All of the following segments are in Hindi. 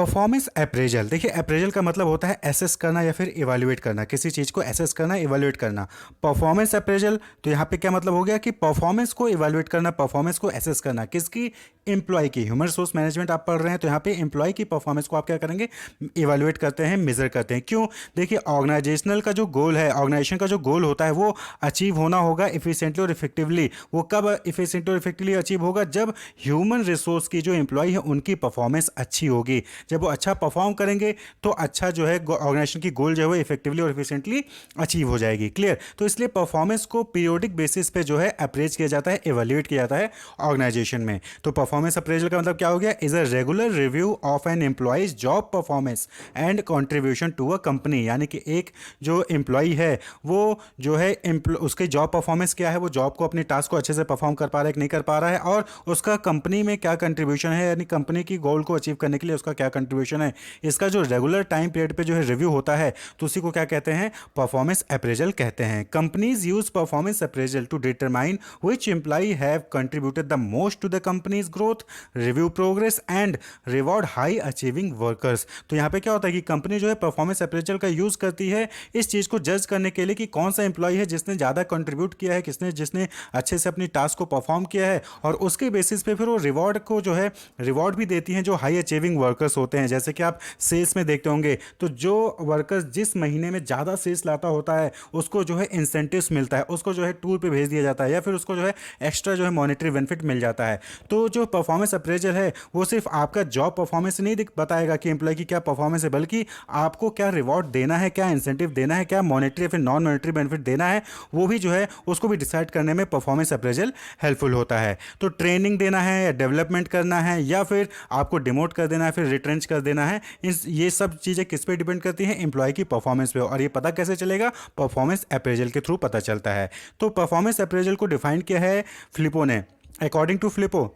परफॉर्मेंस अप्रेजल, देखिए अप्रेजल का मतलब होता है एसेस करना या फिर इवैल्यूएट करना, किसी चीज़ को एसेस करना, इवैल्यूएट करना। परफॉर्मेंस अप्रेजल, तो यहाँ पे क्या मतलब हो गया कि परफॉर्मेंस को इवैल्यूएट करना, परफॉर्मेंस को एसेस करना, किसकी? एम्प्लॉय की। ह्यूमन रिसोर्स मैनेजमेंट आप पढ़ रहे हैं तो यहाँ पे एम्प्लॉय की परफॉर्मेंस को आप क्या करेंगे? इवैल्यूएट करते हैं, मेजर करते हैं। क्यों? देखिए ऑर्गेनाइजेशनल का जो गोल है, ऑर्गेनाइजेशन का जो गोल होता है वो अचीव होना होगा इफिशिएंटली और इफेक्टिवली। वो कब इफिशिएंटली और इफेक्टिवली अचीव होगा? जब ह्यूमन रिसोर्स की जो एम्प्लॉय है उनकी परफॉर्मेंस अच्छी होगी। जब वो अच्छा परफॉर्म करेंगे तो अच्छा जो है ऑर्गेनाइजेशन की गोल जो है वो इफेक्टिवली और एफिशिएंटली अचीव हो जाएगी। क्लियर? तो इसलिए परफॉर्मेंस को पीरियोडिक बेसिस पे जो है अप्रेज किया जाता है, एवेल्युएट किया जाता है ऑर्गेनाइजेशन में। तो परफॉर्मेंस अप्रेजल का मतलब क्या हो गया? Is a regular review of an employee's job performance and contribution to a company. यानी कि एक जो एम्प्लॉय है वो जो है उसके जॉब परफॉर्मेंस क्या है, वो जॉब को अपने टास्क को अच्छे से परफॉर्म कर पा रहा है कि नहीं कर पा रहा है, और उसका कंपनी में क्या कंट्रीब्यूशन है, यानी कंपनी की गोल को अचीव करने के लिए उसका क्या कंट्रीब्यूशन है। इसका जो रेगुलर टाइम पीरियड पे जो है रिव्यू होता है तो उसी को क्या कहते हैं? परफॉर्मेंस अप्रेजल कहते हैं। Companies use performance appraisal to determine which employee have contributed the most to the company's growth, review progress and reward high achieving workers. तो यहाँ पे क्या होता है कि कंपनी जो है परफॉर्मेंस अप्रेजल का यूज करती है इस चीज को जज करने के लिए कि कौन सा एम्प्लॉय है जिसने ज्यादा कंट्रीब्यूट किया है, किसने जिसने अच्छे से अपनी टास्क को परफॉर्म किया है, और उसके बेसिस पे फिर वो रिवॉर्ड को जो है रिवॉर्ड भी देती हैं जो हाई अचीविंग वर्कर्स होते हैं। जैसे कि आप सेल्स में देखते होंगे तो जो वर्कर्स जिस महीने में ज़्यादा सेल्स लाता होता है उसको जो है इंसेंटिव्स मिलता है, उसको जो है टूर पे भेज दिया जाता है, या फिर उसको जो है एक्स्ट्रा जो है मॉनेटरी बेनिफिट मिल जाता है। तो जो परफॉर्मेंस अप्रेजल है वो सिर्फ आपका जॉब परफॉर्मेंस नहीं बताएगा कि एम्प्लॉय की क्या परफॉर्मेंस है, बल्कि आपको क्या रिवॉर्ड देना है, क्या इंसेंटिव देना है, क्या मॉनेटरी या फिर नॉन मॉनेटरी बेनिफिट देना है, वो भी जो है उसको भी डिसाइड करने में परफॉर्मेंस अप्रेजल हेल्पफुल होता है। तो ट्रेनिंग देना है या डेवलपमेंट करना है या फिर आपको डिमोट कर देना है, फिर रिट्रेंच कर देना है, ये सब चीज़ें किस पे डिपेंड करती हैं? एम्प्लॉय की परफॉर्मेंस पे। और ये पता कैसे चलेगा? परफॉर्मेंस अप्रेजल के थ्रू पता चलता है। तो परफॉर्मेंस अप्रेजल को डिफाइन किया है फ्लिपो ने। According to Flippo,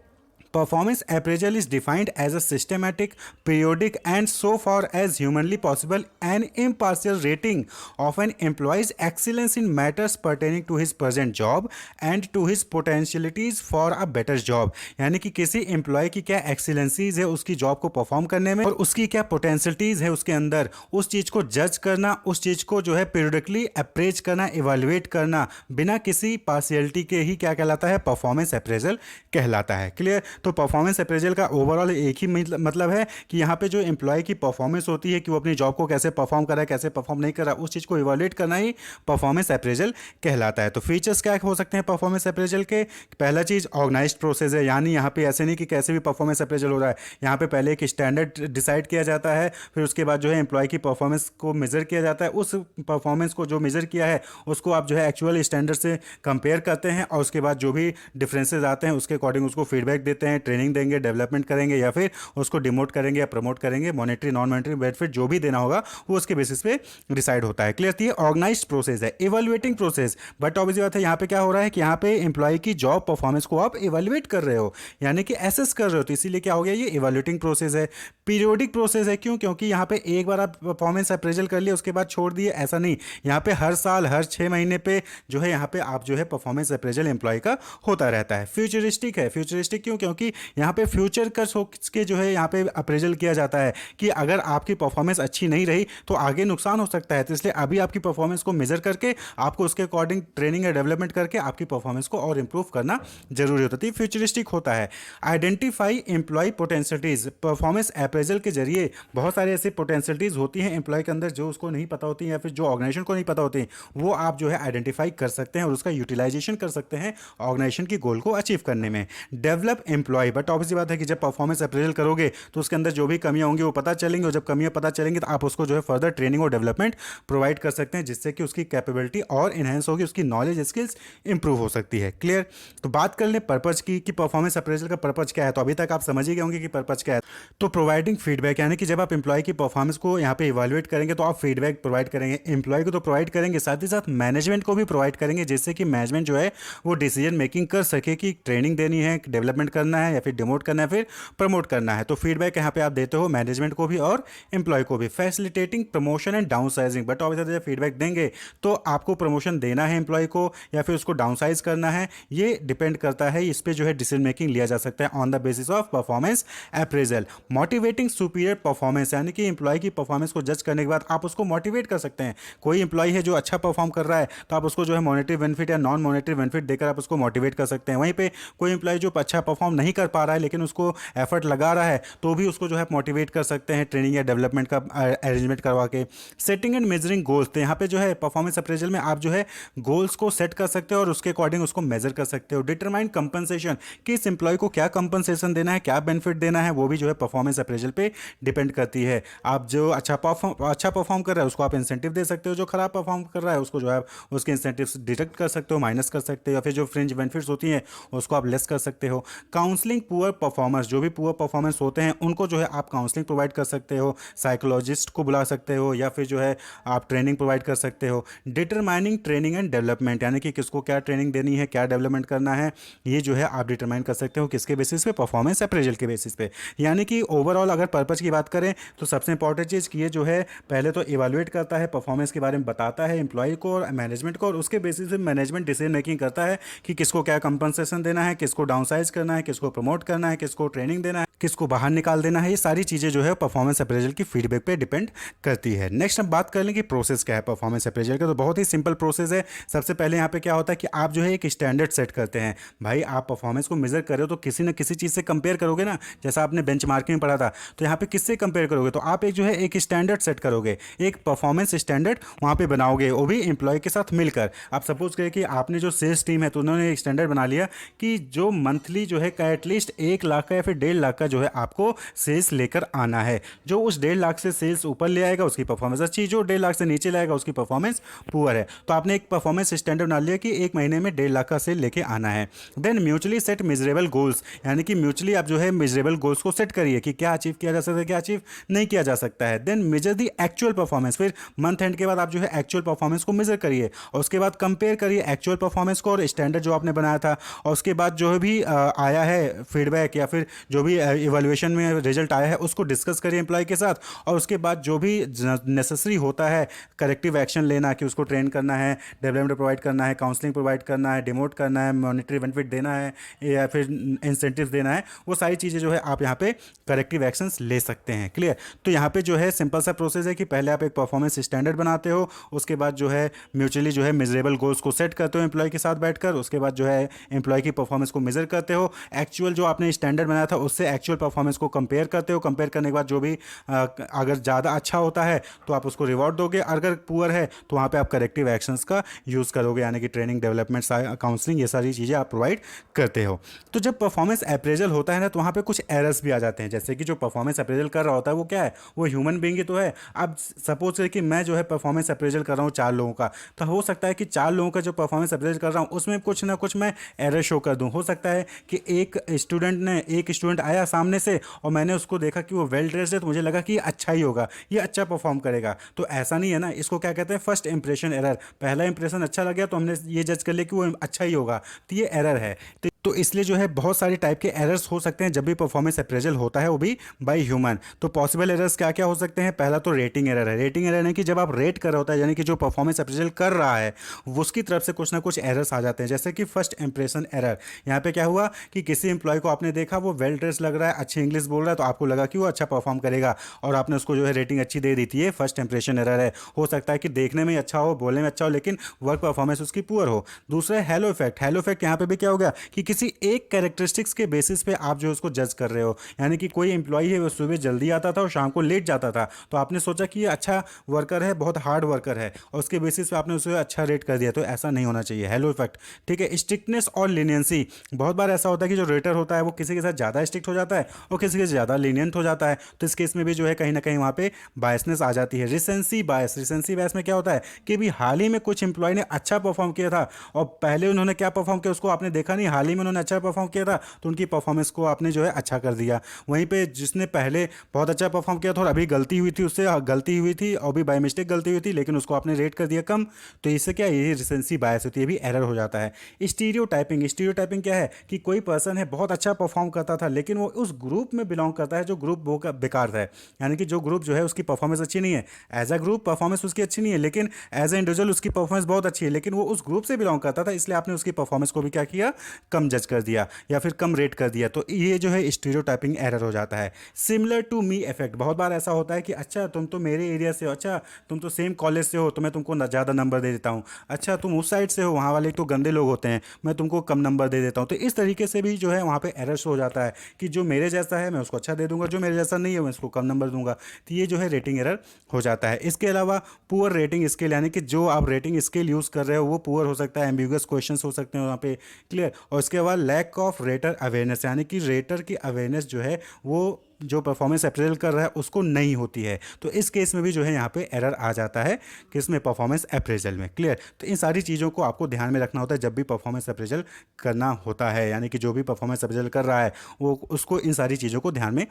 performance appraisal is defined as a systematic, periodic, and so far as humanly possible, an impartial rating of an employee's excellence in matters pertaining to his present job and to his potentialities for a better job। यानी कि किसी एम्प्लॉय की क्या एक्सीलेंसीज है उसकी जॉब को परफॉर्म करने में, और उसकी क्या पोटेंशियलिटीज है उसके अंदर, उस चीज़ को जज करना, उस चीज़ को जो है पीरियडिकली अप्रेज करना, इवेल्युएट करना, बिना किसी पार्शियलिटी के ही क्या कहलाता है? परफॉर्मेंस अप्रेजल कहलाता है। क्लियर? तो परफॉर्मेंस अप्रेजल का ओवरऑल एक ही मतलब है कि यहाँ पे जो एम्प्लॉय की परफॉर्मेंस होती है कि वो अपनी जॉब को कैसे परफॉर्म कर रहा है, कैसे परफॉर्म नहीं कर रहा, उस चीज़ को इवैल्यूएट करना ही परफॉर्मेंस अप्रेजल कहलाता है। तो फीचर्स क्या हो सकते हैं परफॉर्मेंस अप्रेजल के? पहला चीज़ ऑर्गेनाइज्ड प्रोसेस है, यानी यहाँ पे ऐसे नहीं कि कैसे भी परफॉर्मेंस अप्रेजल हो रहा है। यहाँ पे पहले एक स्टैंडर्ड डिसाइड किया जाता है, फिर उसके बाद जो है एम्प्लॉय की परफॉर्मेंस को मेजर किया जाता है, उस परफॉर्मेंस को जो मेजर किया है उसको आप जो है एक्चुअल स्टैंडर्ड से कंपेयर करते हैं, और उसके बाद जो भी डिफरेंसेज आते हैं उसके अकॉर्डिंग उसको फीडबैक देते हैं, ट्रेनिंग देंगे, डेवलपमेंट करेंगे, या फिर उसको डिमोट करेंगे या प्रमोट करेंगे। मॉनेटरी नॉन मॉनेटरी बेनिफिट जो भी देना होगा वो उसके बेसिस पे डिसाइड होता है। क्लियर? थी? ऑर्गेनाइज्ड प्रोसेस है, इवैल्यूएटिंग प्रोसेस। बट ऑब्वियसली बात है यहाँ पे क्या हो रहा है कि यहाँ पे एम्प्लॉय की जॉब परफॉर्मेंस को आप इवैल्यूएट कर रहे हो, यानी कि एसेस कर रहे हो, तो इसीलिए क्या हो गया? ये इवैल्यूएटिंग प्रोसेस है। पीरियोडिक प्रोसेस है, क्यों? क्योंकि यहाँ पे एक बार आप परफॉर्मेंस अप्रेजल कर लिए उसके बाद छोड़ दिए, ऐसा नहीं। यहाँ पे हर साल हर 6 महीने पे जो है यहाँ पे आप जो है परफॉर्मेंस अप्रेजल एम्प्लॉय का होता रहता है। फ्यूचरिस्टिक है, फ्यूचरिस्टिक क्यों? क्योंकि यहाँ पे फ्यूचर का सोच के जो है यहाँ पे अप्रेजल किया जाता है कि अगर आपकी परफॉर्मेंस अच्छी नहीं रही तो आगे नुकसान हो सकता है, तो इसलिए अभी आपकी परफॉर्मेंस को मेजर करके आपको उसके अकॉर्डिंग ट्रेनिंग या डेवलपमेंट करके आपकी परफॉर्मेंस को और इंप्रूव करना जरूरी होता है। फ्यूचरिस्टिक होता है। Identify employee potentialities, performance appraisal के जरिए बहुत सारे ऐसे पोटेंशियलिटीज होती हैं एम्प्लॉय के अंदर जो उसको नहीं पता होती या फिर जो ऑर्गेनाइजेशन को नहीं पता होती, वो आप जो है आइडेंटिफाई कर सकते हैं और उसका यूटिलाइजेशन कर सकते हैं ऑर्गेनाइजेशन की गोल को अचीव करने में। डेवलप एम्प्लॉय, बट ऑब्वियसली बात है कि जब परफॉर्मेंस अप्रेजल करोगे तो उसके अंदर जो भी कमियां होंगी वो पता चलेंगी, और जब कमियां पता चलेंगी तो आप उसको जो है फर्दर ट्रेनिंग और डेवलपमेंट प्रोवाइड कर सकते हैं, जिससे कि उसकी कैपेबिलिटी और इनहेंस होगी, उसकी नॉलेज स्किल्स इंप्रूव हो सकती है। क्लियर? तो बात कर लें पर्पज की कि परफॉर्मेंस अप्रेजल का पर्पज क्या है, तो अभी तक आप समझ ही गए होंगे कि पर्पज क्या है। तो प्रोवाइडिंग फीडबैक, यानी कि जब आप एम्प्लॉय की परफॉर्मेंस को यहाँ पे इवैल्यूएट करेंगे तो आप फीडबैक प्रोवाइड करेंगे, एम्प्लॉय को तो प्रोवाइड करेंगे, साथ ही साथ मैनेजमेंट को भी प्रोवाइड करेंगे, जिससे कि मैनेजमेंट जो है वो डिसीजन मेकिंग कर सके कि ट्रेनिंग देनी है, डेवलपमेंट करना है या फिर डिमोट करना है, फिर प्रमोट करना है। तो फीडबैक यहाँ पे आप देते हो मैनेजमेंट को भी और एम्प्लॉय को भी। Facilitating promotion and down sizing, but obviously जब फीडबैक देंगे तो आपको प्रमोशन देना है एम्प्लॉय को या फिर उसको डाउन साइज करना है, ये डिपेंड करता है, इस पे जो है डिसीजन मेकिंग लिया जा सकता है on the basis of performance appraisal. Motivating superior performance, यानी कि एम्प्लॉय की परफॉर्मेंस को जज करने के बाद आप उसको मोटिवेट कर सकते हैं। कोई एम्प्लॉय है जो अच्छा परफॉर्म कर रहा है तो आप उसको जो है मॉनेटरी बेनिफिट या नॉन मॉनेटरी बेनिफिट देकर आप उसको मोटिवेट कर सकते हैं। वहीं पे कोई एम्प्लॉय जो अच्छा परफॉर्म नहीं कर पा रहा है लेकिन उसको एफर्ट लगा रहा है तो भी उसको जो है मोटिवेट कर सकते हैं ट्रेनिंग या डेवलपमेंट का अरेंजमेंट करवा के। सेटिंग एंड मेजरिंग गोल्स, तो यहाँ पे जो है परफॉर्मेंस अप्रेजल में आप जो है गोल्स को सेट कर सकते हो और उसके अकॉर्डिंग उसको मेजर कर सकते हो। डिटरमाइन कंपनसेशन, कि इस एम्प्लॉय को क्या कंपनसेशन देना है, क्या बेनिफिट देना है, वो भी जो है परफॉर्मेंस अप्रेजल पे डिपेंड करती है। आप जो अच्छा परफॉर्म कर रहा है उसको आप इंसेंटिव दे सकते हो, जो खराब परफॉर्म कर रहा है उसको जो है उसके इंसेंटिव्स डिडक्ट कर सकते हो, माइनस कर सकते हो, या फिर जो फ्रिंज बेनिफिट्स होती हैं उसको आप लेस कर सकते हो। काउंसलिंग पुअर परफॉर्मर्स, जो भी पुअर परफॉर्मेंस होते हैं उनको जो है आप काउंसलिंग प्रोवाइड कर सकते हो, साइकोलॉजिस्ट को बुला सकते हो, या फिर जो है आप ट्रेनिंग प्रोवाइड कर सकते हो। डिटरमाइनिंग ट्रेनिंग एंड डेवलपमेंट, यानी कि किसको क्या ट्रेनिंग देनी है, क्या डेवलपमेंट करना है, ये जो है आप डिटरमाइन कर सकते हो किसके बेसिस पे, परफॉर्मेंस अप्रेजल के बेसिस पे। यानी कि ओवरऑल अगर पर्पज की बात करें तो सबसे इंपॉर्टेंट चीज़ कि ये जो है पहले तो इवैल्यूएट करता है, परफॉर्मेंस के बारे में बताता है एम्प्लॉय को और मैनेजमेंट को, और उसके बेसिस पे मैनेजमेंट डिसीजन मेकिंग करता है कि किसको क्या कंपनसेशन देना है, किसको डाउनसाइज करना है, किसको प्रमोट करना है, किसको ट्रेनिंग देना है, किसको बाहर निकाल देना है। ये सारी चीज़ें जो है परफॉर्मेंस अप्रेजल की फीडबैक पे डिपेंड करती है। नेक्स्ट हम बात कर लें कि प्रोसेस क्या है परफॉर्मेंस अप्रेजल का। तो बहुत ही सिंपल प्रोसेस है। सबसे पहले यहाँ पे क्या होता है कि आप जो है एक स्टैंडर्ड सेट करते हैं। भाई आप परफॉर्मेंस को मेजर कर रहे हो तो किसी न किसी चीज़ से कंपेयर करोगे ना, जैसा आपने बेंचमार्किंग में पढ़ा था, तो यहाँ पे किससे कंपेयर करोगे, तो आप एक जो है एक स्टैंडर्ड सेट करोगे, एक परफॉर्मेंस स्टैंडर्ड वहाँ पे बनाओगे, वो भी एम्प्लॉय के साथ मिलकर। आप सपोज करें कि आपने जो सेल्स टीम है तो उन्होंने एक स्टैंडर्ड बना लिया कि जो मंथली जो है एटलीस्ट 1 लाख का या फिर 1.5 लाख का जो है आपको सेल्स लेकर आना है। जो उस 1.5 लाख से सेल्स ऊपर ले आएगा उसकी परफॉर्मेंस अच्छी, जो 1.5 लाख से नीचे लाएगा उसकी परफॉर्मेंस पुअर है। तो आपने एक परफॉर्मेंस स्टैंडर्ड बना लिया कि एक महीने में 1.5 लाख का सेल लेके आना है। Then mutually set measurable goals, यानी कि म्यूचुअली आप जो है मेजरेबल गोल्स को सेट करिए कि क्या अचीव किया जा सकता है, क्या अचीव नहीं किया जा सकता है। Then measure the actual performance, फिर मंथ एंड के बाद आप जो है एक्चुअल परफॉर्मेंस को मेजर करिए और उसके बाद कंपेयर करिए एक्चुअल परफॉर्मेंस को और स्टैंडर्ड जो आपने बनाया था, और उसके बाद जो भी आया है फीडबैक या फिर जो भी इवैल्यूएशन में रिजल्ट आया है उसको डिस्कस करिए एम्प्लॉय के साथ, और उसके बाद जो भी नेसेसरी होता है करेक्टिव एक्शन लेना कि उसको ट्रेन करना है, डेवलपमेंट प्रोवाइड करना है, काउंसलिंग प्रोवाइड करना है, डिमोट करना है, मॉनेटरी बेनिफिट देना है या फिर इंसेंटिव देना है, वो सारी चीज़ें जो है आप यहाँ पे करेक्टिव एक्शंस ले सकते हैं। क्लियर। तो यहाँ पे जो है सिंपल सा प्रोसेस है कि पहले आप एक परफॉर्मेंस स्टैंडर्ड बनाते हो, उसके बाद जो है म्यूचुअली जो है मेजरेबल गोल्स को सेट करते हो एम्प्लॉय के साथ बैठकर, उसके बाद जो है एम्प्लॉय की परफॉर्मेंस को मेजर करते हो, एक्चुअल जो आपने स्टैंडर्ड बनाया था उससे एक्चुअल परफॉर्मेंस को कंपेयर करते हो, कंपेयर करने के बाद जो भी अगर ज़्यादा अच्छा होता है तो आप उसको रिवॉर्ड दोगे, अगर पुअर है तो वहाँ पे आप करेक्टिव एक्शंस का यूज़ करोगे, यानी कि ट्रेनिंग, डेवलपमेंट, काउंसलिंग, ये सारी चीज़ें आप प्रोवाइड करते हो। तो जब परफॉर्मेंस अप्रेजल होता है ना तो वहाँ पे कुछ एरर्स भी आ जाते हैं, जैसे कि जो परफॉर्मेंस अप्रेजल कर रहा होता है वो क्या है, वो ह्यूमन बीइंग ही तो है। अब सपोज करें कि मैं जो है परफॉर्मेंस अप्रेजल कर रहा हूँ 4 लोगों का, तो हो सकता है कि 4 लोगों का जो परफॉर्मेंस अप्रेजल कर रहा हूँ उसमें कुछ ना कुछ मैं एरर शो कर दूँ। हो सकता है कि एक स्टूडेंट आया सामने से और मैंने उसको देखा कि वो वेल ड्रेस्ड है तो मुझे लगा कि ये अच्छा ही होगा, ये अच्छा परफॉर्म करेगा, तो ऐसा नहीं है ना। इसको क्या कहते हैं, फर्स्ट इंप्रेशन एरर। पहला इंप्रेशन अच्छा लग गया तो हमने ये जज कर लिया कि वो अच्छा ही होगा, तो ये एरर है। तो इसलिए जो है बहुत सारे टाइप के एरर्स हो सकते हैं जब भी परफॉर्मेंस अप्रेजल होता है, वो भी बाय ह्यूमन। तो पॉसिबल एरर्स क्या क्या हो सकते हैं, पहला तो रेटिंग एरर है। रेटिंग एरर है कि जब आप रेट कर रहे होता है, यानी कि जो परफॉर्मेंस अप्रेजल कर रहा है उसकी तरफ से कुछ ना कुछ एरर्स आ जाते हैं, जैसे कि फर्स्ट इंप्रेशन एरर। यहाँ पे क्या हुआ कि किसी एम्प्लॉय को आपने देखा वो वेल ड्रेस लग रहा है, अच्छी इंग्लिश बोल रहा है, तो आपको लगा कि वो अच्छा परफॉर्म करेगा और आपने उसको जो है रेटिंग अच्छी दे दी थी। ये फर्स्ट इंप्रेशन एरर है। हो सकता है कि देखने में अच्छा हो, बोलने में अच्छा हो, लेकिन वर्क परफॉर्मेंस उसकी पुअर हो। दूसरा है हेलो इफेक्ट। हेलो इफेक्ट यहाँ पे भी क्या हो गया कि किसी एक कैरेक्टरिस्टिक्स के बेसिस पे आप जो उसको जज कर रहे हो, यानी कि कोई एम्प्लॉय है वो सुबह जल्दी आता था और शाम को लेट जाता था, तो आपने सोचा कि ये अच्छा वर्कर है, बहुत हार्ड वर्कर है, और उसके बेसिस पे आपने उसे अच्छा रेट कर दिया। तो ऐसा नहीं होना चाहिए, हेलो इफेक्ट। ठीक है। स्ट्रिक्टनेस और लीनियंसी, बहुत बार ऐसा होता है कि जो रेटर होता है वो किसी के साथ ज़्यादा स्ट्रिक्ट हो जाता है और किसी के ज़्यादा लीनियंट हो जाता है, तो इस केस में भी जो है कहीं ना कहीं वहाँ पे बायसनेस आ जाती है। रिसेंसी बायस। रिसेंसी बायस में क्या होता है कि भी हाल ही में कुछ एम्प्लॉय ने अच्छा परफॉर्म किया था और पहले उन्होंने क्या परफॉर्म किया उसको आपने देखा नहीं, हाल ही में में उन्होंने अच्छा परफॉर्म किया था तो उनकी परफॉर्मेंस को आपने जो है अच्छा कर दिया। वहीं पे जिसने पहले बहुत अच्छा परफॉर्म किया था और अभी गलती हुई थी, उससे गलती हुई थी और भी बाय मिस्टेक गलती हुई थी, लेकिन उसको आपने रेट कर दिया कम, तो इससे क्या ये रिसेंसी बायस होती है, ये भी एरर हो जाता है। स्टीरियो टाइपिंग क्या है कि कोई पर्सन है बहुत अच्छा परफॉर्म करता था लेकिन वो उस ग्रुप में बिलोंग करता है जो ग्रुप वो का बेकार है, यानी कि जो ग्रुप जो है उसकी परफॉर्मेंस अच्छी नहीं है, एज अ ग्रुप परफॉर्मेंस उसकी अच्छी नहीं है, लेकिन एज ए इंडिविजुअल उसकी परफॉर्मेंस बहुत अच्छी है, लेकिन वो उस ग्रुप से बिलोंग करता था, इसलिए आपने उसकी परफॉर्मेंस को भी क्या किया, कम जज कर दिया या फिर कम रेट कर दिया। तो ये जो है स्टीरियोटाइपिंग एरर हो जाता है। सिमिलर टू मी इफेक्ट, बहुत बार ऐसा होता है कि अच्छा तुम तो मेरे एरिया से हो, अच्छा तुम तो सेम कॉलेज से हो तो मैं तुमको ज़्यादा नंबर दे देता हूँ, अच्छा तुम उस साइड से हो वहाँ वाले तो गंदे लोग होते हैं मैं तुमको कम नंबर दे देता हूँ। तो इस तरीके से भी जो है वहाँ पे एरर्स हो जाता है कि जो मेरे जैसा है मैं उसको अच्छा दे दूंगा, जो मेरे जैसा नहीं है मैं उसको कम नंबर दूंगा। तो ये जो है रेटिंग एरर हो जाता है। इसके अलावा पुअर रेटिंग स्केल, यानी कि जो आप रेटिंग स्केल यूज़ कर रहे हो वो पुअर हो सकता है, एम्बिगुअस क्वेश्चंस हो सकते हैं वहाँ पे, क्लियर। और इसके बाद लैक ऑफ रेटर अवेयरनेस, यानी कि रेटर की अवेयरनेस जो है वो जो परफॉर्मेंस अप्रेजल कर रहा है उसको नहीं होती है। तो इस केस में भी जो है यहाँ पे एरर आ जाता है किसमें, परफॉर्मेंस अप्रेजल में, क्लियर। तो इन सारी चीज़ों को आपको ध्यान में रखना होता है जब भी परफॉर्मेंस अप्रेजल करना होता है, यानी कि जो भी परफॉर्मेंस अप्रेजल कर रहा है वो उसको इन सारी चीज़ों को ध्यान में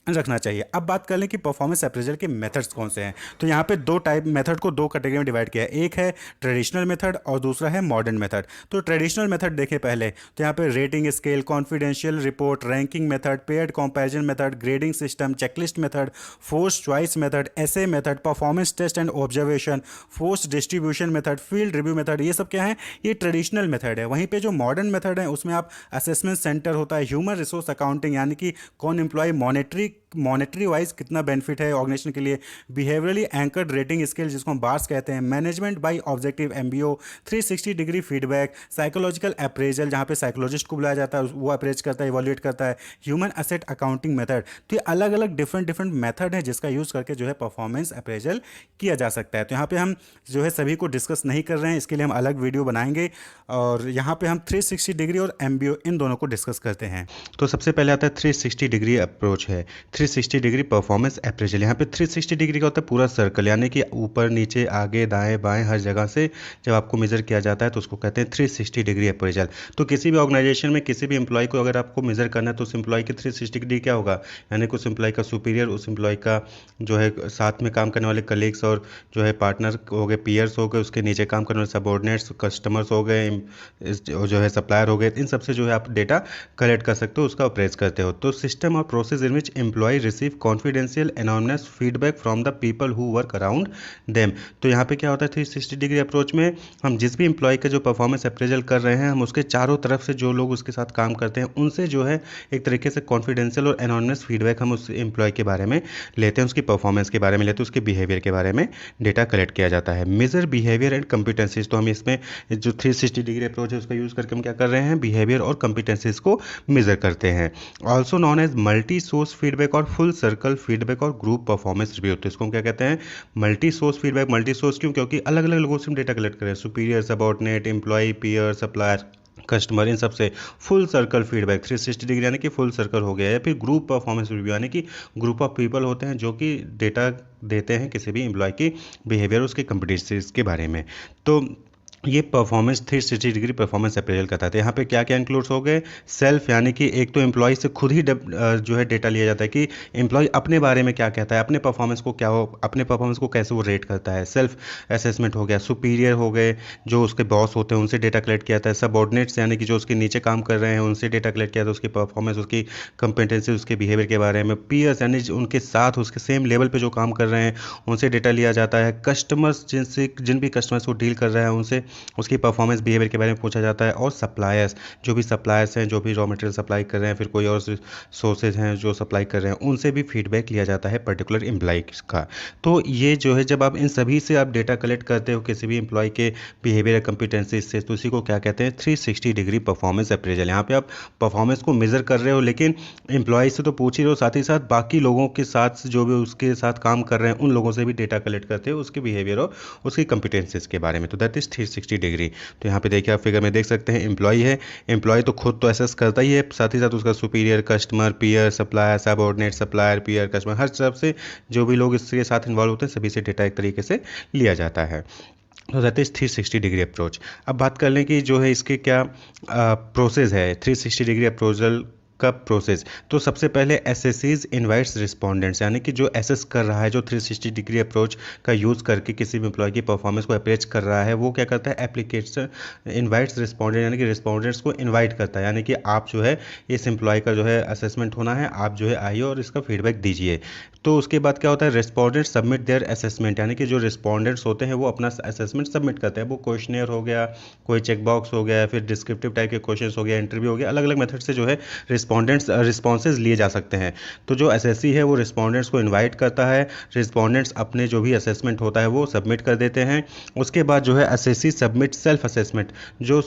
रखना चाहिए। अब बात कर लें कि परफॉर्मेंस अप्रेजल के मेथड्स कौन से हैं। तो यहाँ पे दो टाइप मेथड को दो कैटेगरी में डिवाइड किया है, एक है ट्रेडिशनल मेथड और दूसरा है मॉडर्न मेथड। तो ट्रेडिशनल मेथड देखें पहले, तो यहाँ पे rating scale, confidential report, ranking method, paired comparison method, grading system, checklist method, force choice method, essay method, performance test and observation, force distribution method, field review method, ये सब क्या है, ये ट्रेडिशनल मेथड है। वहीं पे जो मॉडर्न मेथड है उसमें आप असेसमेंट सेंटर होता है, ह्यूमन रिसोर्स अकाउंटिंग, यानी कि कौन एम्प्लॉय मॉनेटरी वाइज कितना बेनिफिट है ऑर्गेनाइजेशन के लिए, बिहेवियरली एंकर्ड रेटिंग स्केल जिसको हम बार्स कहते हैं, management by objective MBO, 360 degree feedback, psychological appraisal जहाँ पे साइकोलॉजिस्ट को बुलाया जाता है वो अप्रेज करता है, इवोल्यूएट करता है, ह्यूमन असेट अकाउंटिंग मेथड। तो ये अलग अलग डिफरेंट मेथड है जिसका यूज़ करके जो है परफॉर्मेंस अप्रेजल किया जा सकता है। तो यहाँ पे हम जो है सभी को डिस्कस नहीं कर रहे हैं, इसके लिए हम अलग वीडियो बनाएंगे और यहाँ पे हम 360 डिग्री और एमबीओ इन दोनों को डिस्कस करते हैं। तो सबसे पहले आता है 360 डिग्री अप्रोच है, 360 डिग्री परफॉर्मेंस अप्रेजल। यहाँ पे 360 डिग्री का होता है पूरा सर्कल, यानी कि ऊपर नीचे आगे दाएं बाएं हर जगह से जब आपको मेजर किया जाता है तो उसको कहते हैं 360 डिग्री अप्रेजल। तो किसी भी ऑर्गेनाइजेशन में किसी भी एम्प्लॉय को अगर आपको मेजर करना है तो उस एम्प्लॉय की 360 डिग्री क्या होगा, यानी कि उस एम्प्लॉय का सुपीरियर, उस एम्प्लॉय का जो है साथ में काम करने वाले कलीग्स और जो है पार्टनर हो गए, पीयर्स हो गए, उसके नीचे काम करने वाले सबॉर्डिनेट्स, कस्टमर्स हो गए, जो है सप्लायर हो गए, इन सबसे जो है आप डेटा कलेक्ट कर सकते हो, उसका अप्रेज करते हो। तो सिस्टम और process in which employ receive confidential anonymous feedback from the people who work around them. तो यहाँ पे क्या होता है 360 डिग्री अप्रोच में, हम जिस भी एम्प्लॉय का जो परफॉर्मेंस अप्रेजल कर रहे हैं हम उसके चारों तरफ से जो लोग उसके साथ काम करते हैं उनसे जो है एक तरीके से कॉन्फिडेंशियल और एनोनिमस फीडबैक हम उस एम्प्लॉय के बारे में लेते हैं, उसकी परफॉर्मेंस के बारे में लेते हैं, उसके बिहेवियर के बारे में डेटा कलेक्ट किया जाता है। मेजर बिहेवियर एंड कॉम्पिटेंसीज, तो हम इसमें जो 360 डिग्री अप्रोच है उसका यूज़ करके हम क्या कर रहे हैं, बिहेवियर और कॉम्पिटेंसीज को मेजर करते हैं। Also known as multi source feedback और फुल सर्कल फीडबैक और ग्रुप परफॉर्मेंस रिव्यू। तो इसको हम क्या कहते हैं, multi source feedback. Multi source क्यों, क्योंकि अलग अलग लोगों से हम डेटा कलेक्ट करें, superior, subordinate, employee, peer, supplier, customer, इन सबसे। फुल सर्कल फीडबैक 360 डिग्री यानी कि फुल सर्कल हो गया, या फिर ग्रुप परफॉर्मेंस रिव्यू यानी कि ग्रुप ऑफ पीपल होते हैं जो कि डेटा देते हैं किसी भी एम्प्लॉय की बिहेवियर, उसके कॉम्पिटेंसीज के बारे में। तो ये परफॉर्मेंस 360 डिग्री परफॉर्मेंस अप्रेजल करता है। तो यहाँ पे क्या क्या इंक्लूड्स हो गए, सेल्फ, यानी कि एक तो एम्प्लॉय से खुद ही जो है डेटा लिया जाता है कि एम्प्लॉय अपने बारे में क्या कहता है, अपने परफॉर्मेंस को क्या हो, अपने परफॉर्मेंस को कैसे वो रेट करता है, सेल्फ असेसमेंट हो गया। सुपीरियर हो गए जो उसके बॉस होते हैं उनसे डेटा कलेक्ट किया जाता है। सबऑर्डिनेट्स यानी कि जो उसके नीचे काम कर रहे हैं उनसे डेटा कलेक्ट किया जाता है, उसकी परफॉर्मेंस, उसकी कंपिटेंसी, उसके बिहेवियर के बारे में। पीयर्स यानी उनके साथ उसके सेम लेवल पे जो काम कर रहे हैं उनसे डेटा लिया जाता है। कस्टमर्स जिन भी कस्टमर्स को डील कर रहे हैं उनसे उसकी परफॉर्मेंस बिहेवियर के बारे में पूछा जाता है। और सप्लायर्स, जो भी सप्लायर्स हैं, जो भी रॉ मटेरियल सप्लाई कर रहे हैं, फिर कोई और सोर्सेज हैं जो सप्लाई कर रहे हैं, उनसे भी फीडबैक लिया जाता है पर्टिकुलर एम्प्लॉय का। तो ये जो है जब आप इन सभी से आप डेटा कलेक्ट करते हो किसी भी एम्प्लॉय के बिहेवियर कॉम्पिटेंसी से, तो इसी को क्या कहते हैं 360 डिग्री परफॉर्मेंस अप्रेजल। यहाँ पे आप परफॉर्मेंस को मेजर कर रहे हो लेकिन एम्प्लॉय से तो पूछ ही रहे हो, साथ ही साथ बाकी लोगों के साथ जो भी उसके साथ काम कर रहे हैं उन लोगों से भी डेटा कलेक्ट करते हो उसके बिहेवियर और उसकी कॉम्पिटेंसीज के बारे में। तो दैट इज 360 डिग्री। तो यहाँ पे देखिए आप फिगर में देख सकते हैं एम्प्लॉय है, एम्प्लॉय तो खुद तो असेस करता ही है, साथ ही साथ उसका superior, customer, peer, supplier, subordinate, supplier, peer, customer, हर तरफ से जो भी लोग इसके साथ इन्वॉल्व होते हैं सभी से डेटा एक तरीके से लिया जाता है। तो दैट इज़ 360 डिग्री अप्रोच। अब बात कर लें कि जो है इसके क्या प्रोसेस है 360 डिग्री अप्रोचल का प्रोसेस। तो सबसे पहले एसएससीज इनवाइट्स रिस्पोंडेंट्स, यानी कि जो एसएस कर रहा है, जो 360 डिग्री अप्रोच का यूज़ करके किसी भी एम्प्लॉय की परफॉर्मेंस को अप्रोच कर रहा है, वो क्या करता है, एप्लीकेशन इनवाइट्स रिस्पोंडेंट, यानी कि रिस्पोंडेंट्स को इनवाइट करता है, यानी कि आप जो है इस एम्प्लॉय का जो है असेसमेंट होना है, आप जो है आइए और इसका फीडबैक दीजिए। तो उसके बाद क्या होता है, रिस्पोंडेंट सबमिट देयर असेसमेंट, यानी कि जो रिस्पोंडेंट्स होते हैं वो अपना असेसमेंट सबमिट करते हैं। वो क्वेश्चनियर हो गया, कोई चेक बॉक्स हो गया, फिर डिस्क्रिप्टिव टाइप के क्वेश्चंस हो गया, इंटरव्यू हो गया, अलग अलग मेथड से जो है रिस्पॉन्सेज लिए जा सकते हैं। तो जो एसएससी है वो रिस्पोंडेंट्स को इनवाइट करता है, रिस्पोंडेंट्स अपने जो भी असेसमेंट होता है वो सबमिट कर देते हैं। उसके बाद जो है एसएससी सबमिट सेल्फ असेसमेंट, जो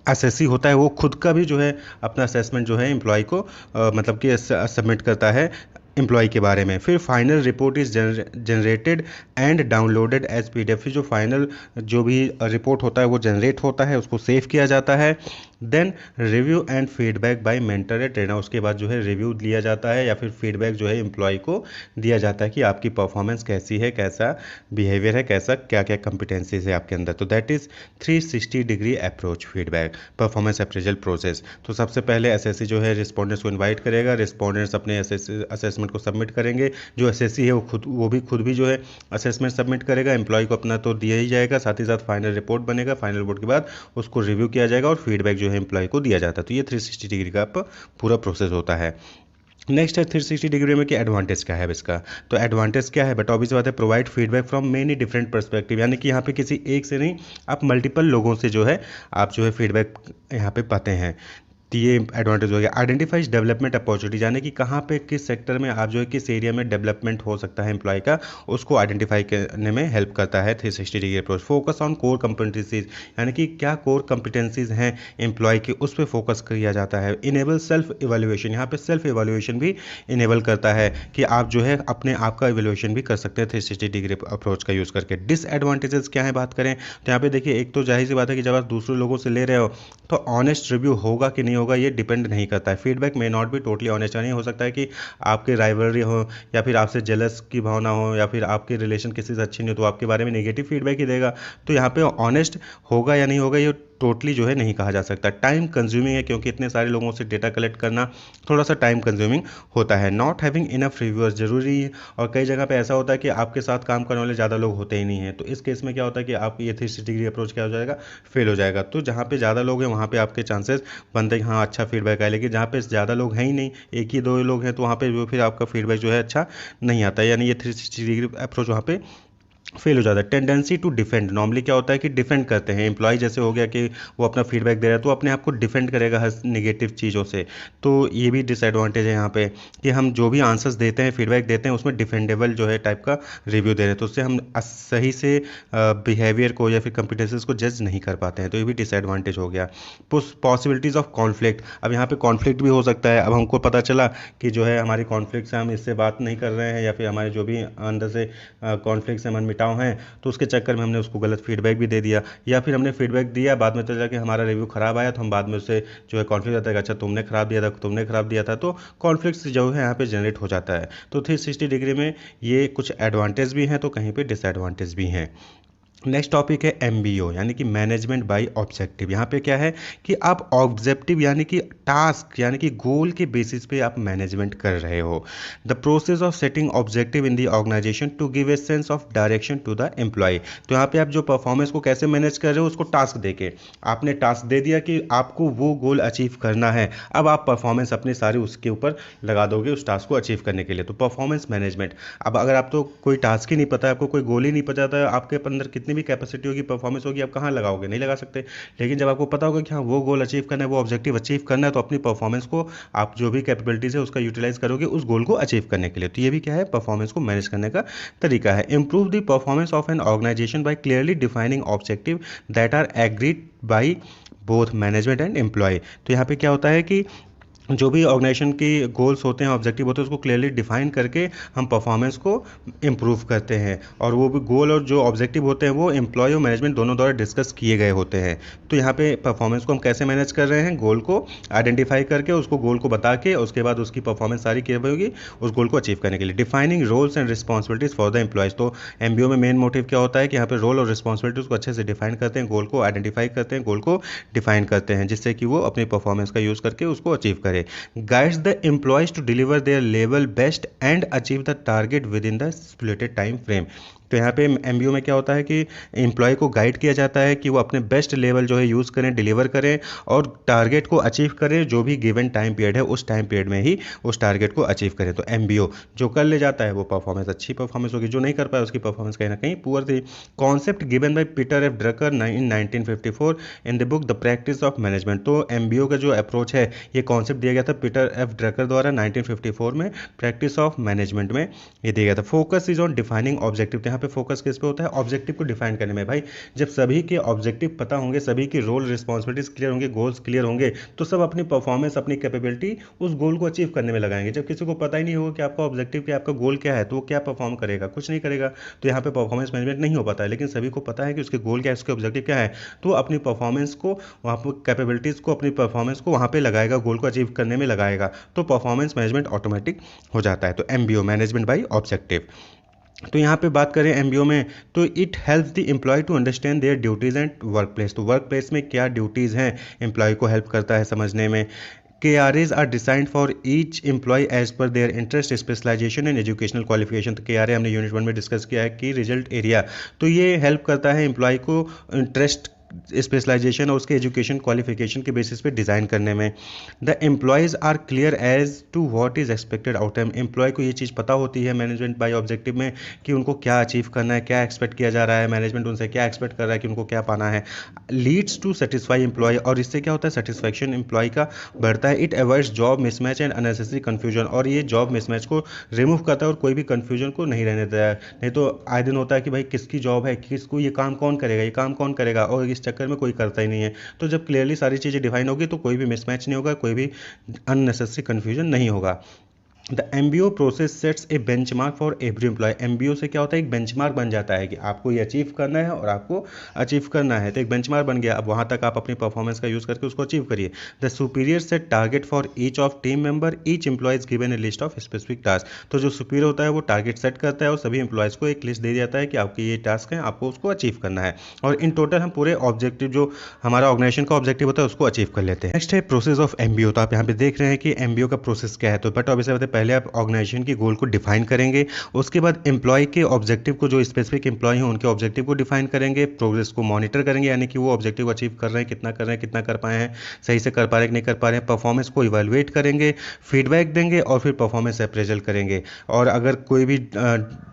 एसएससी होता है वो खुद का भी जो है अपना असेसमेंट जो है एम्प्लॉय को मतलब कि सबमिट करता है एम्प्लॉय के बारे में। फिर final report is generated and downloaded as PDF. फिर जो फाइनल जो भी रिपोर्ट होता है वो जनरेट होता है, उसको सेव किया जाता है। Then review and feedback by mentor या ट्रेनर, उसके बाद जो है रिव्यू लिया जाता है या फिर फीडबैक जो है एम्प्लॉय को दिया जाता है कि आपकी परफॉर्मेंस कैसी है, कैसा बिहेवियर है, कैसा क्या क्या कंपिटेंसीज है आपके अंदर। तो that is 360 degree approach feedback performance appraisal process. तो सबसे पहले एसएससी जो है रिस्पोंडेंट्स को इन्वाइट करेगा, रिस्पोंडेंट्स अपने असेसमेंट को सबमिट करेंगे। जो एसएससी है वो भी जो है असेसमेंट सबमिट करेगा, एम्प्लॉय को अपना तो दिया ही जाएगा, साथ ही साथ फाइनल रिपोर्ट बनेगा, फाइनल रिपोर्ट के बाद उसको रिव्यू किया जाएगा और फीडबैक जो है एम्प्लॉय को दिया जाता है। तो ये 360 डिग्री का पूरा प्रोसेस होता है। नेक्स्ट है 360 डिग्री में कि एडवांटेज क्या है इसका। तो एडवांटेज क्या है, बट ऑब्वियस बात है, provide feedback from many different perspective, यानी कि यहाँ पे किसी एक से नहीं, आप मल्टीपल लोगों से जो है आप जो है फीडबैक यहाँ पे पाते हैं। तो ये एडवांटेज हो गया। आइडेंटिफाइज डेवलपमेंट अपॉर्चुनिटी, यानी कि कहाँ पे किस सेक्टर में आप जो है किस एरिया में डेवलपमेंट हो सकता है एम्प्लॉय का, उसको आइडेंटिफाई करने में हेल्प करता है 360 degree approach. Focus on core कम्पिटेंसीज, यानी कि क्या कोर कम्पिटेंसीज हैं एम्प्लॉय की, उस पर फोकस किया जाता है। इनेबल सेल्फ इवेल्युएशन, यहाँ पे सेल्फ इवेल्युएशन भी इनेबल करता है कि आप जो है अपने आप का इवेल्युएशन भी कर सकते हैं 360 डिग्री अप्रोच का यूज़ करके। डिसएडवांटेजेस क्या है बात करें तो यहाँ पे देखिए, एक तो जाहिर सी बात है कि जब आप दूसरे लोगों से ले रहे हो तो ऑनेस्ट रिव्यू होगा कि नहीं होगा ये डिपेंड नहीं करता है। Feedback may not be totally honest, नहीं हो सकता है कि आपके राइवलरी हो या फिर आपसे जेलस की भावना हो या फिर आपके रिलेशन किसी से अच्छी नहीं हो तो आपके बारे में नेगेटिव फीडबैक ही देगा। तो यहाँ पे ऑनेस्ट होगा या नहीं होगा ये टोटली जो है नहीं कहा जा सकता। टाइम कंज्यूमिंग है, क्योंकि इतने सारे लोगों से डेटा कलेक्ट करना थोड़ा सा टाइम कंज्यूमिंग होता है। नॉट हैविंग इनफ रिव्यूअर्स, जरूरी है, और कई जगह पे ऐसा होता है कि आपके साथ काम करने वाले ज़्यादा लोग होते ही नहीं हैं। तो इस केस में क्या होता है कि आप ये 360 डिग्री अप्रोच क्या हो जाएगा, फेल हो जाएगा। तो जहाँ पे ज़्यादा लोग हैं वहाँ पे आपके चांसेस बनते हैं कि हाँ अच्छा फीडबैक आए, लेकिन जहाँ पे ज़्यादा लोग हैं ही नहीं, एक ही दो लोग हैं, तो वहाँ पे जो फिर आपका फीडबैक जो है अच्छा नहीं आता है, यानी ये 360 डिग्री अप्रोच वहाँ पे फेल हो जाता है। टेंडेंसी टू डिफेंड, नॉर्मली क्या होता है कि डिफेंड करते हैं एम्प्लॉय, जैसे हो गया कि वो अपना फीडबैक दे रहा है तो अपने आप को डिफेंड करेगा हर नेगेटिव चीज़ों से। तो ये भी डिसएडवांटेज है यहाँ पे कि हम जो भी आंसर्स देते हैं, फीडबैक देते हैं, उसमें डिफेंडेबल जो है टाइप का रिव्यू दे रहे हैं, तो उससे हम सही से बिहेवियर को या फिर कॉम्पिटेंसेस को जज नहीं कर पाते हैं। तो ये भी डिसएडवांटेज हो गया। पॉसिबिलिटीज़ ऑफ कॉन्फ्लिक्ट, अब यहाँ पे कॉन्फ्लिक्ट भी हो सकता है। अब हमको पता चला कि जो है हमारी कॉन्फ्लिक्ट से हम इससे बात नहीं कर रहे हैं या फिर हमारे जो भी अंदर से कॉन्फ्लिक्ट से मनमिटाव हैं, तो उसके चक्कर में हमने उसको गलत फीडबैक भी दे दिया, या फिर हमने फीडबैक दिया, बाद में तो जाके हमारा रिव्यू खराब आया तो हम बाद में उससे जो है कॉन्फ्लिक्ट आता है, अच्छा तुमने खराब दिया था, तो कॉन्फ्लिक्ट जो है यहाँ पे जनरेट हो जाता है। तो 360 डिग्री में ये कुछ एडवांटेज भी हैं तो कहीं पे डिसएडवांटेज भी हैं। नेक्स्ट टॉपिक है एमबीओ, यानी कि मैनेजमेंट बाय ऑब्जेक्टिव। यहाँ पे क्या है कि आप ऑब्जेक्टिव यानी कि टास्क यानी कि गोल के बेसिस पे आप मैनेजमेंट कर रहे हो। The process of setting objective in the organisation to give a sense of direction to the employ. तो यहाँ पे आप जो परफॉर्मेंस को कैसे मैनेज कर रहे हो, उसको टास्क देके आपने टास्क दे दिया कि आपको वो गोल अचीव करना है, अब आप परफॉर्मेंस अपने सारे उसके ऊपर लगा दोगे उस टास्क को अचीव करने के लिए। तो परफॉर्मेंस मैनेजमेंट। अब अगर आप तो कोई टास्क ही नहीं पता है, आपको कोई गोल ही नहीं पता है, आपके अंदर कितनी भी कैपेसिटी होगी, परफॉर्मेंस होगी, आप कहाँ लगाओगे, नहीं लगा सकते। लेकिन जब आपको पता होगा कि हाँ वो गोल अचीव करना है, वो ऑब्जेक्टिव अचीव करना है, तो अपनी परफॉर्मेंस को आप जो भी कैपेबिलिटीज है उसका यूटिलाइज करोगे उस गोल को अचीव करने के लिए। तो ये भी क्या है, परफॉर्मेंस को मैनेज करने का तरीका है। Improve the performance of an organisation by clearly defining objective that are agreed by both management and employ. तो यहाँ पे क्या होता है कि जो भी ऑर्गेनाइजेशन की गोल्स होते हैं, ऑब्जेक्टिव होते हैं, उसको क्लियरली डिफाइन करके हम परफॉर्मेंस को इम्प्रूव करते हैं। और वो भी गोल और जो ऑब्जेक्टिव होते हैं वो एम्प्लॉय और मैनेजमेंट दोनों द्वारा डिस्कस किए गए होते हैं। तो यहाँ पे परफॉर्मेंस को हम कैसे मैनेज कर रहे हैं, गोल को आइडेंटिफाई करके उसको गोल को बता के उसके बाद उसकी परफॉर्मेंस सारी की होगी उस गोल को अचीव करने के लिए। Defining roles and responsibilities for the employees, तो एमबीओ में मेन मोटिव क्या होता है कि यहाँ पे रोल और रिस्पॉन्सिबिलिटीज को अच्छे से डिफाइन करते हैं, गोल को आइडेंटिफाई करते हैं, गोल को डिफाइन करते हैं, जिससे कि वो अपनी परफॉर्मेंस का यूज़ करके उसको अचीव करे। Guides the employees to deliver their level best and achieve the target within the splitted time frame. तो यहाँ पे एमबीओ में क्या होता है कि एम्प्लॉय को गाइड किया जाता है कि वो अपने बेस्ट लेवल जो है यूज़ करें, डिलीवर करें और टारगेट को अचीव करें, जो भी गिवन टाइम पीरियड है उस टाइम पीरियड में ही उस टारगेट को अचीव करें। तो एमबीओ जो कर ले जाता है वो परफॉर्मेंस अच्छी परफॉर्मेंस होगी, जो नहीं कर पाया उसकी परफॉर्मेंस कहीं ना कहीं पुअर थी। Concept given by Peter F Drucker in 1954 in the book the practice of management. तो एमबीओ का जो अप्रोच है, ये कॉन्सेप्ट दिया गया था पीटर एफ ड्रकर द्वारा 1954 में प्रैक्टिस ऑफ मैनेजमेंट में ये दिया गया था। Focus is on defining objective, यहाँ पे फोकस किस पे होता है, ऑब्जेक्टिव को डिफाइन करने में। भाई जब सभी के ऑब्जेक्टिव पता होंगे, सभी की रोल रिस्पॉन्सिबिलिटीज क्लियर होंगे, गोल्स क्लियर होंगे, तो सब अपनी परफॉर्मेंस, अपनी कैपेबिलिटी उस गोल को अचीव करने में लगाएंगे। जब किसी को पता ही नहीं होगा कि आपका ऑब्जेक्टिव क्या, आपका गोल क्या है, तो वो क्या परफॉर्म करेगा, कुछ नहीं करेगा। तो यहाँ पे परफॉर्मेंस मैनेजमेंट नहीं हो पाता है। लेकिन सभी को पता है कि उसके गोल क्या है, उसके ऑब्जेक्टिव क्या है, तो अपनी परफॉर्मेंस को वहाँ पर, कैपेबिलिटीज़ को, अपनी परफॉर्मेंस को वहाँ पे लगाएगा, गोल को अचीव करने में लगाएगा, तो परफॉर्मेंस मैनेजमेंट ऑटोमेटिक हो जाता है। तो एमबीओ मैनेजमेंट बाय ऑब्जेक्टिव। तो यहाँ पे बात करें एमबीओ में, तो it helps the employ to understand their duties and work place. तो वर्क प्लेस में क्या ड्यूटीज़ हैं, एम्प्लॉय को हेल्प करता है समझने में। KRAs are designed for each employee as per their interest, specialization and educational qualification। तो KRA हमने यूनिट 1 में डिस्कस किया है कि रिजल्ट एरिया, तो ये हेल्प करता है एम्प्लॉय को इंटरेस्ट, स्पेशलाइजेशन और उसके एजुकेशन क्वालिफिकेशन के बेसिस पे डिज़ाइन करने में। The employees are clear as to what is expected outcome. Employ को ये चीज़ पता होती है मैनेजमेंट बाय ऑब्जेक्टिव में कि उनको क्या अचीव करना है, क्या एक्सपेक्ट किया जा रहा है, मैनेजमेंट उनसे क्या एक्सपेक्ट कर रहा है कि उनको क्या पाना है। लीड्स टू सेटिस्फाई एम्प्लॉय, और इससे क्या होता है, सेटिस्फैक्शन एम्प्लॉय का बढ़ता है। It avoids job mismatch and unnecessary confusion, और ये जॉब मिसमैच को रिमूव करता है और कोई भी कन्फ्यूजन को नहीं रहने देता है। नहीं तो आए दिन होता है कि भाई किसकी जॉब है, किसको ये काम कौन करेगा, ये काम कौन करेगा, और इस चक्कर में कोई करता ही नहीं है। तो जब क्लियरली सारी चीज़ें डिफाइन होगी तो कोई भी मिसमैच नहीं होगा, कोई भी अननेसेसरी कन्फ्यूजन नहीं होगा। The MBO process sets a benchmark for every employ. MBO से क्या होता है, एक बेंचमार्क बन जाता है कि आपको ये अचीव करना है और आपको अचीव करना है, तो एक बेंचमार्क बन गया। अब वहाँ तक आप अपनी परफॉर्मेंस का यूज़ करके उसको अचीव करिए। The superior set target for each of team member, each employ is given A list of specific task. तो जो सुपीरियर होता है वो टारगेट सेट करता है और सभी एम्प्लॉयज़ को एक लिस्ट दे जाता है कि आपके ये टास्क हैं, आपको उसको अचीव करना है। और इन टोटल हम पूरे ऑब्जेक्टिव, जो हमारा ऑर्गेनाइजेशन का ऑब्जेक्टिव होता है, उसको अचीव कर लेते हैं। नेक्स्ट है प्रोसेस ऑफ एमबीओ। तो आप यहाँ पे देख रहे हैं कि एमबीओ का प्रोसेस क्या है। तो बट ऑब्वियसली पहले आप ऑर्गेनाइजेशन की गोल को डिफाइन करेंगे, उसके बाद एम्प्लॉय के ऑब्जेक्टिव को, जो स्पेसिफिक एम्प्लॉय हैं उनके ऑब्जेक्टिव को डिफाइन करेंगे, प्रोग्रेस को मॉनिटर करेंगे, यानी कि वो ऑब्जेक्टिव अचीव कर रहे हैं, कितना कर रहे हैं, कितना कर पाए हैं, सही से कर पा रहे हैं कि नहीं कर पा रहे हैं। परफॉर्मेंस को इवैल्यूएट करेंगे, फीडबैक देंगे और फिर परफॉर्मेंस अप्रेजल करेंगे। और अगर कोई भी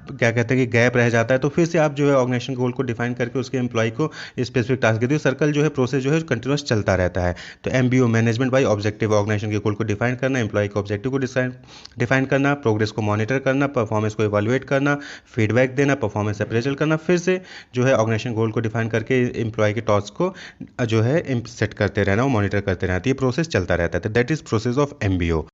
क्या कहते हैं कि गैप रह जाता है तो फिर से आप जो है ऑर्गेनाइजेशन गोल को डिफाइन करके उसके एम्प्लॉय को स्पेसिफिक टास्क देते हो। सर्कल जो है, प्रोसेस जो है कंटिन्यूस चलता रहता है। तो MBO management by objective, organisation के गोल को डिफाइन करना, एम्प्लॉय के ऑब्जेक्टिव को डिफाइन करना, प्रोग्रेस को मॉनिटर करना, परफॉर्मेंस को इवैल्यूएट करना, फीडबैक देना, परफॉर्मेंस अप्रेजल करना, फिर से जो है ऑर्गेनाइजेशन गोल को डिफाइन करके एम्प्लॉय के टास्क को जो है सेट करते रहना, वो मॉनिटर करते रहना। तो ये प्रोसेस चलता रहता है। तो that is process of MBO.